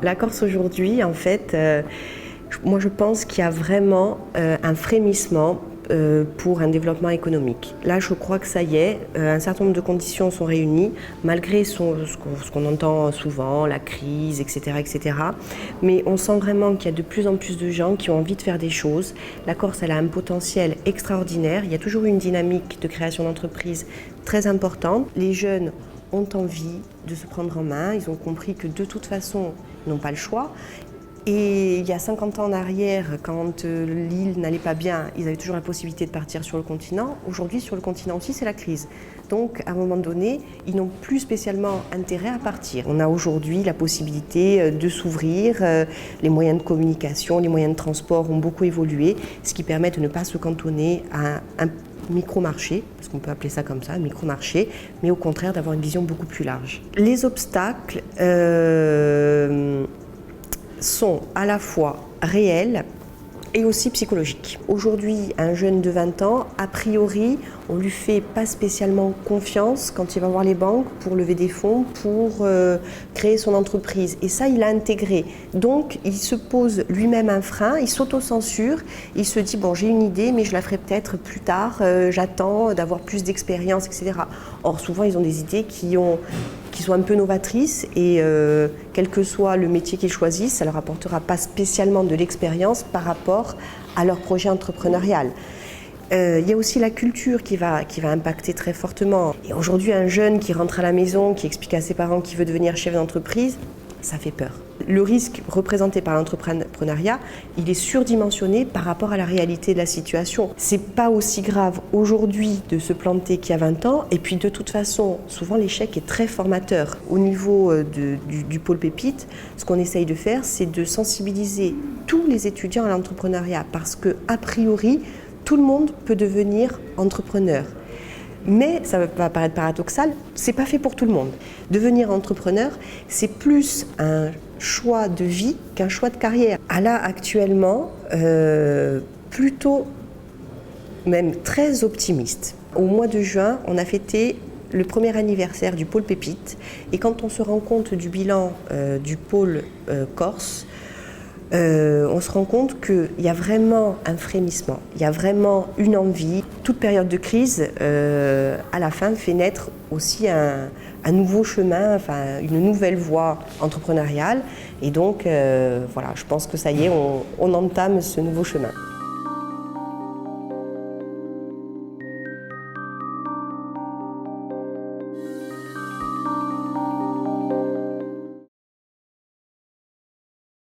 La Corse aujourd'hui, en fait, moi je pense qu'il y a vraiment un frémissement pour un développement économique. Là, je crois que ça y est, un certain nombre de conditions sont réunies, malgré ce qu'on entend souvent, la crise, etc., etc. Mais on sent vraiment qu'il y a de plus en plus de gens qui ont envie de faire des choses. La Corse, elle a un potentiel extraordinaire. Il y a toujours une dynamique de création d'entreprises très importante. Les jeunes ont envie de se prendre en main. Ils ont compris que de toute façon, ils n'ont pas le choix. Et il y a 50 ans en arrière, quand l'île n'allait pas bien, ils avaient toujours la possibilité de partir sur le continent. Aujourd'hui, sur le continent aussi, c'est la crise. Donc, à un moment donné, ils n'ont plus spécialement intérêt à partir. On a aujourd'hui la possibilité de s'ouvrir. Les moyens de communication, les moyens de transport ont beaucoup évolué, ce qui permet de ne pas se cantonner à un micro-marché, parce qu'on peut appeler ça comme ça, un micro-marché, mais au contraire d'avoir une vision beaucoup plus large. Les obstacles sont à la fois réels et aussi psychologiques. Aujourd'hui, un jeune de 20 ans, a priori, on lui fait pas spécialement confiance quand il va voir les banques pour lever des fonds, pour créer son entreprise. Et ça, il l'a intégré. Donc, il se pose lui-même un frein, il s'auto-censure, il se dit, bon, j'ai une idée, mais je la ferai peut-être plus tard, j'attends d'avoir plus d'expérience, etc. Or, souvent, ils ont des idées qui sont un peu novatrices et quel que soit le métier qu'ils choisissent, ça ne leur apportera pas spécialement de l'expérience par rapport à leur projet entrepreneurial. Il y a aussi la culture qui va impacter très fortement. Et aujourd'hui, un jeune qui rentre à la maison, qui explique à ses parents qu'il veut devenir chef d'entreprise, ça fait peur. Le risque représenté par l'entrepreneuriat, il est surdimensionné par rapport à la réalité de la situation. C'est pas aussi grave aujourd'hui de se planter qu'il y a 20 ans. Et puis de toute façon, souvent l'échec est très formateur. Au niveau du pôle Pépite, ce qu'on essaye de faire, c'est de sensibiliser tous les étudiants à l'entrepreneuriat parce que, a priori, tout le monde peut devenir entrepreneur. Mais ça va paraître paradoxal, c'est pas fait pour tout le monde. Devenir entrepreneur, c'est plus un choix de vie qu'un choix de carrière. Là, actuellement, plutôt, même très optimiste. Au mois de juin, on a fêté le premier anniversaire du pôle Pépite. Et quand on se rend compte du bilan du pôle Corse, on se rend compte qu'il y a vraiment un frémissement, il y a vraiment une envie. Toute période de crise, à la fin, fait naître aussi un nouveau chemin, enfin, une nouvelle voie entrepreneuriale. Et donc, voilà, je pense que ça y est, on entame ce nouveau chemin.